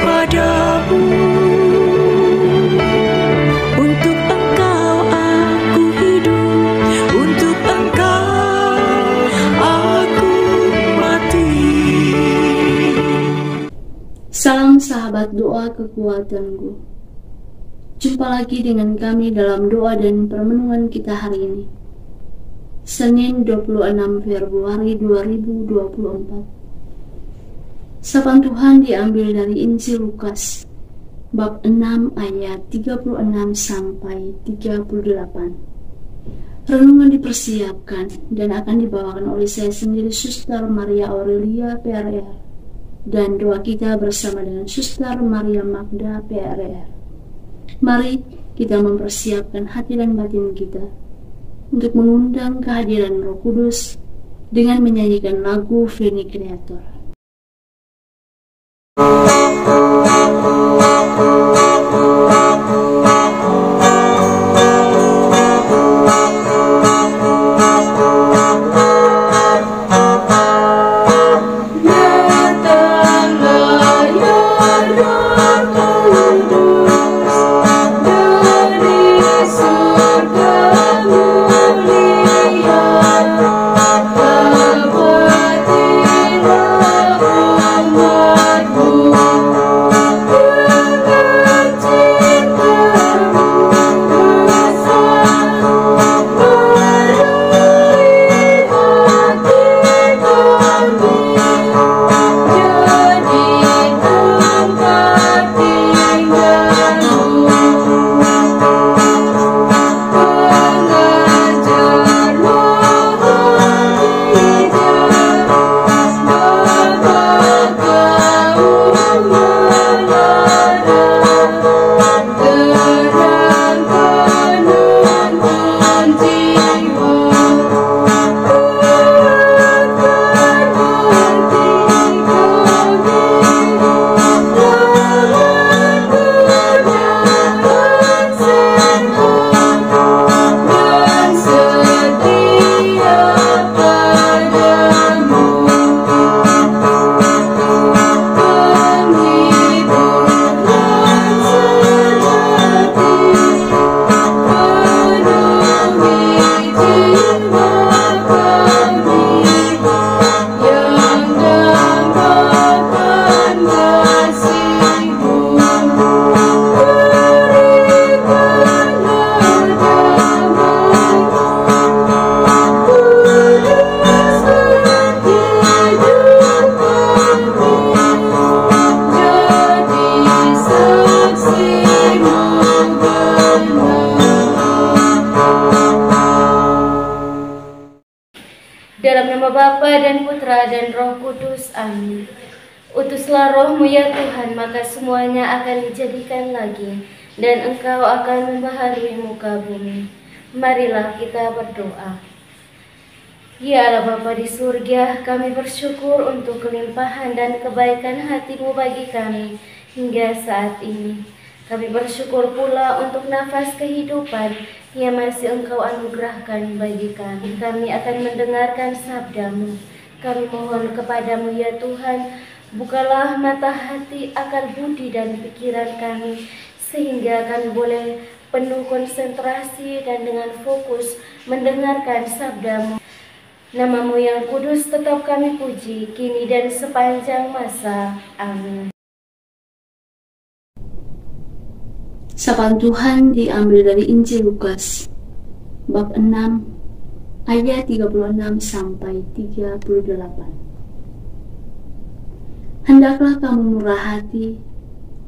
padamu. Untuk Engkau aku hidup, untuk Engkau aku mati. Salam sahabat doa kekuatanku. Jumpa lagi dengan kami dalam doa dan permenungan kita hari ini, Senin 26 Februari 2024. Sapaan Tuhan diambil dari Injil Lukas bab 6 ayat 36 sampai 38. Renungan dipersiapkan dan akan dibawakan oleh saya sendiri, Suster Maria Aurelia PRR, dan doa kita bersama dengan Suster Maria Magda PRR. Mari kita mempersiapkan hati dan batin kita untuk mengundang kehadiran Roh Kudus dengan menyanyikan lagu Veni Creator. Dalam nama Bapa dan Putra dan Roh Kudus, amin. Utuslah Roh-Mu ya Tuhan, maka semuanya akan dijadikan lagi, dan Engkau akan membaharui muka bumi. Marilah kita berdoa. Ya Allah Bapa di surga, kami bersyukur untuk kelimpahan dan kebaikan hati-Mu bagi kami hingga saat ini. Kami bersyukur pula untuk nafas kehidupan yang masih Engkau anugerahkan bagi kami. Kami akan mendengarkan sabda-Mu. Kami mohon kepadamu ya Tuhan, bukalah mata hati, akal budi dan pikiran kami, sehingga kami boleh penuh konsentrasi dan dengan fokus mendengarkan sabda-Mu. Nama-Mu yang kudus tetap kami puji, kini dan sepanjang masa. Amin. Sapaan Tuhan diambil dari Injil Lukas bab 6 ayat 36 sampai 38. Hendaklah kamu murah hati,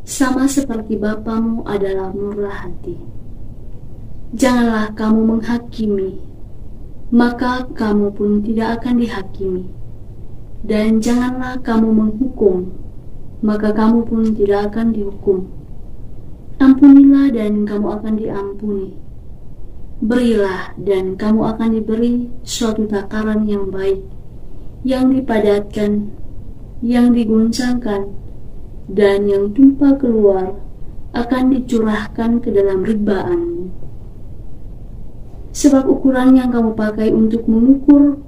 sama seperti Bapamu adalah murah hati. Janganlah kamu menghakimi, maka kamu pun tidak akan dihakimi. Dan janganlah kamu menghukum, maka kamu pun tidak akan dihukum. Ampunilah dan kamu akan diampuni. Berilah dan kamu akan diberi suatu takaran yang baik, yang dipadatkan, yang diguncangkan, dan yang tumpah keluar akan dicurahkan ke dalam ribaanmu. Sebab ukuran yang kamu pakai untuk mengukur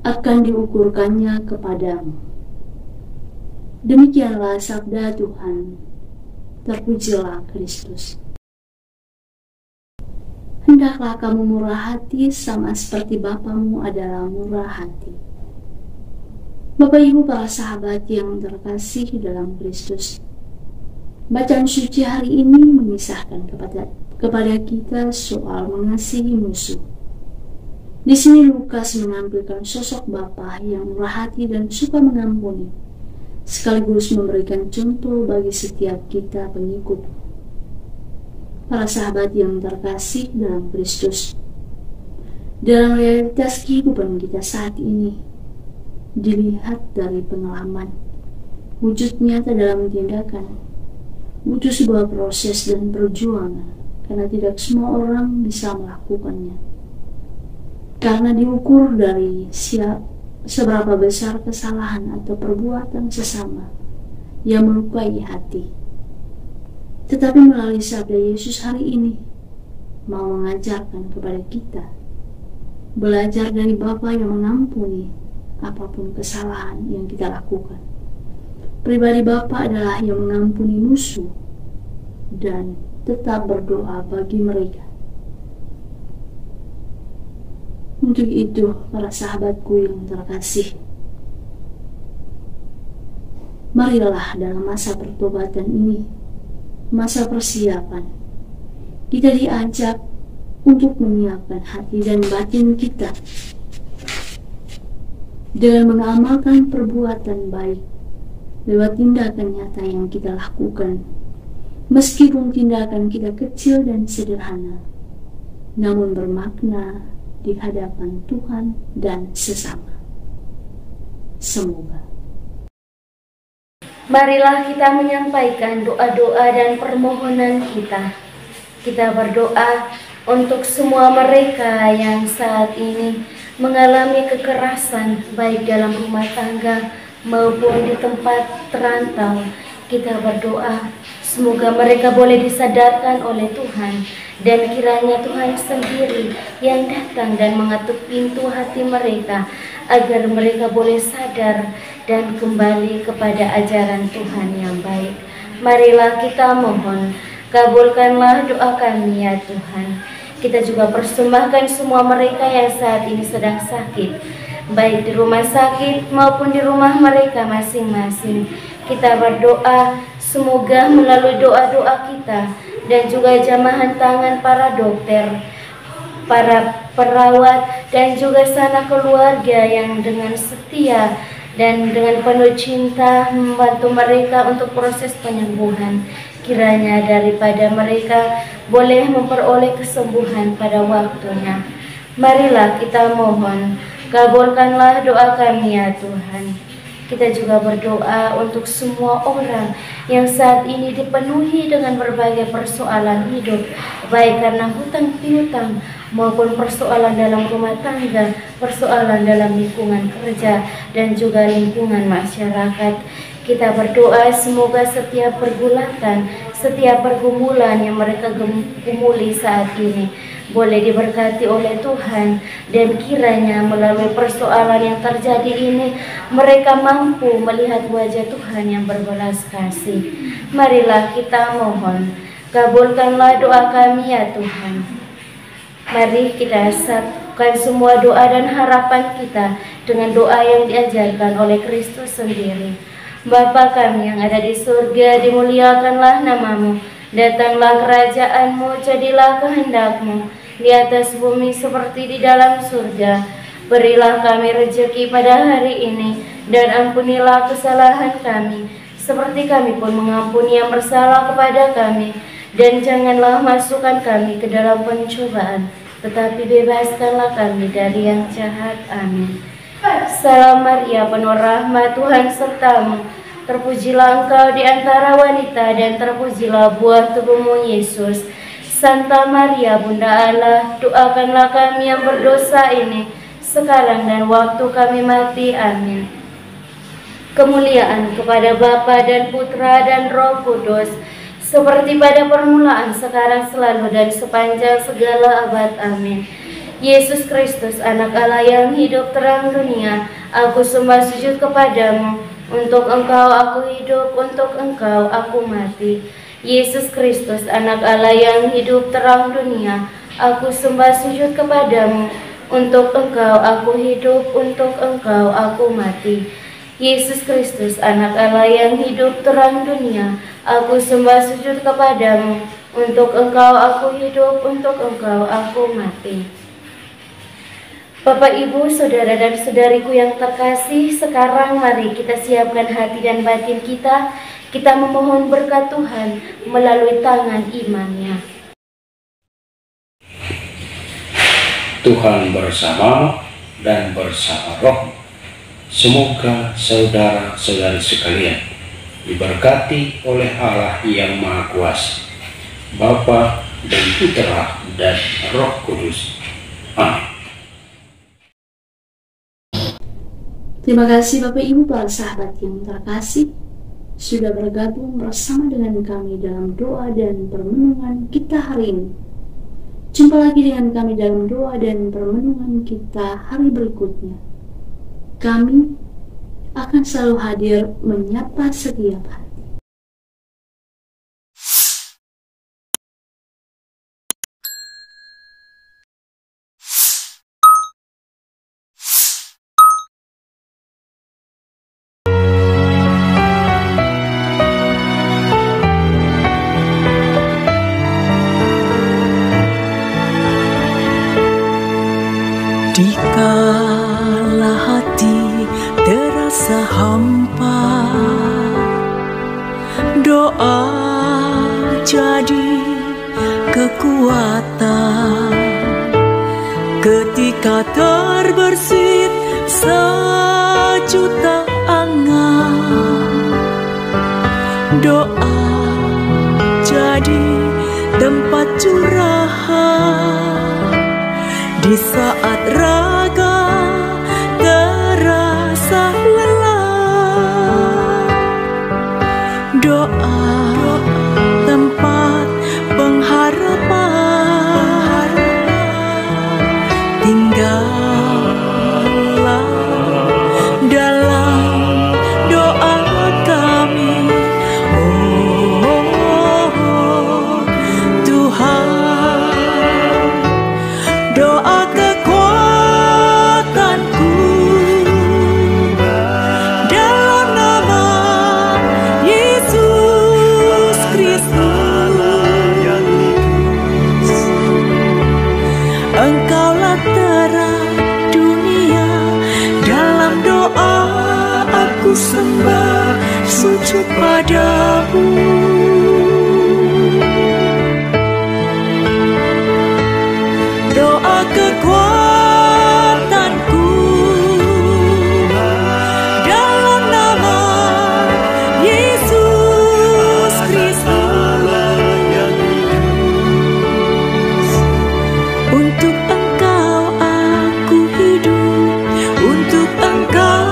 akan diukurkannya kepadamu. Demikianlah sabda Tuhan. Terpujilah Kristus. Hendaklah kamu murah hati sama seperti Bapamu adalah murah hati. Bapak Ibu para sahabat yang terkasih dalam Kristus, bacaan suci hari ini mengisahkan kepada kita soal mengasihi musuh. Di sini Lukas menampilkan sosok Bapa yang murah hati dan suka mengampuni, sekaligus memberikan contoh bagi setiap kita pengikut. Para sahabat yang terkasih dalam Kristus, dalam realitas kehidupan kita saat ini, dilihat dari pengalaman, wujud nyata dalam tindakan, butuh sebuah proses dan perjuangan, karena tidak semua orang bisa melakukannya. Karena diukur dari seberapa besar kesalahan atau perbuatan sesama yang melukai hati. Tetapi melalui sabda Yesus hari ini mau mengajarkan kepada kita belajar dari Bapa yang mengampuni apapun kesalahan yang kita lakukan. Pribadi Bapa adalah yang mengampuni musuh dan tetap berdoa bagi mereka. Untuk itu, para sahabatku yang terkasih, marilah dalam masa pertobatan ini, masa persiapan, kita diajak untuk menyiapkan hati dan batin kita dengan mengamalkan perbuatan baik lewat tindakan nyata yang kita lakukan. Meskipun tindakan kita kecil dan sederhana, namun bermakna di hadapan Tuhan dan sesama. Semoga. Marilah kita menyampaikan doa-doa dan permohonan kita. Kita berdoa untuk semua mereka yang saat ini mengalami kekerasan baik dalam rumah tangga maupun di tempat terantau. Kita berdoa semoga mereka boleh disadarkan oleh Tuhan, dan kiranya Tuhan sendiri yang datang dan mengetuk pintu hati mereka agar mereka boleh sadar dan kembali kepada ajaran Tuhan yang baik. Marilah kita mohon, kabulkanlah doa kami ya Tuhan. Kita juga persembahkan semua mereka yang saat ini sedang sakit, baik di rumah sakit maupun di rumah mereka masing-masing. Kita berdoa semoga melalui doa-doa kita dan juga jamahan tangan para dokter, para perawat, dan juga sanak keluarga yang dengan setia dan dengan penuh cinta membantu mereka untuk proses penyembuhan. Kiranya daripada mereka boleh memperoleh kesembuhan pada waktunya. Marilah kita mohon, kabulkanlah doa kami ya Tuhan. Kita juga berdoa untuk semua orang yang saat ini dipenuhi dengan berbagai persoalan hidup, baik karena hutang piutang maupun persoalan dalam rumah tangga, persoalan dalam lingkungan kerja, dan juga lingkungan masyarakat. Kita berdoa semoga setiap pergulatan, setiap pergumulan yang mereka gumuli saat ini boleh diberkati oleh Tuhan, dan kiranya melalui persoalan yang terjadi ini mereka mampu melihat wajah Tuhan yang berbelas kasih. Marilah kita mohon, kabulkanlah doa kami ya Tuhan. Mari kita satukan semua doa dan harapan kita dengan doa yang diajarkan oleh Kristus sendiri. Bapa kami yang ada di surga, dimuliakanlah namamu, datanglah kerajaanmu, jadilah kehendakmu di atas bumi seperti di dalam surga. Berilah kami rezeki pada hari ini, dan ampunilah kesalahan kami seperti kami pun mengampuni yang bersalah kepada kami. Dan janganlah masukkan kami ke dalam pencobaan, tetapi bebaskanlah kami dari yang jahat. Amin. Salam Maria, penuh rahmat, Tuhan sertamu. Terpujilah engkau di antara wanita, dan terpujilah buah tubuhmu Yesus. Santa Maria, Bunda Allah, doakanlah kami yang berdosa ini, sekarang dan waktu kami mati. Amin. Kemuliaan kepada Bapa dan Putra dan Roh Kudus, seperti pada permulaan, sekarang, selalu, dan sepanjang segala abad. Amin. Yesus Kristus, anak Allah yang hidup terang dunia, aku sembah sujud kepadamu. Untuk engkau aku hidup, untuk engkau aku mati. Yesus Kristus, anak Allah yang hidup terang dunia, aku sembah sujud kepadamu. Untuk Engkau aku hidup, untuk Engkau aku mati. Yesus Kristus, anak Allah yang hidup terang dunia, aku sembah sujud kepadamu. Untuk Engkau aku hidup, untuk Engkau aku mati. Bapak, Ibu, Saudara dan Saudariku yang terkasih, sekarang mari kita siapkan hati dan batin kita. Kita memohon berkat Tuhan melalui tangan imannya. Tuhan bersama dan bersama roh. Semoga saudara-saudari sekalian diberkati oleh Allah yang Maha Kuasa, Bapa dan Putra dan Roh Kudus. Amin. Terima kasih Bapak Ibu para sahabat yang terkasih sudah bergabung bersama dengan kami dalam doa dan permenungan kita hari ini. Jumpa lagi dengan kami dalam doa dan permenungan kita hari berikutnya. Kami akan selalu hadir menyapa setiap hari. Dikala hati terasa hampa, doa jadi kekuatan. Ketika terbersit sejuta angan, doa jadi tempat curahan. Di saat raga terasa lelah, doa tempat pengharapan. Tinggallah dalam doa kami, oh Tuhan. Doa kekuatanku dalam nama Yesus Kristus. Engkaulah terang dunia, dalam doa aku sembah sujud padamu. Doa kekuatanku dalam nama Yesus Kristus. Untuk Engkau aku hidup, untuk Engkau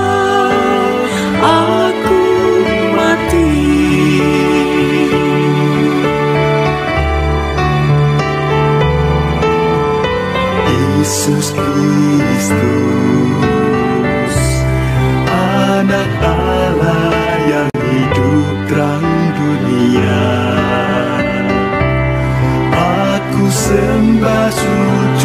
aku mati. Yesus Kristus, anak Allah yang hidup terang dunia, aku sembah sujud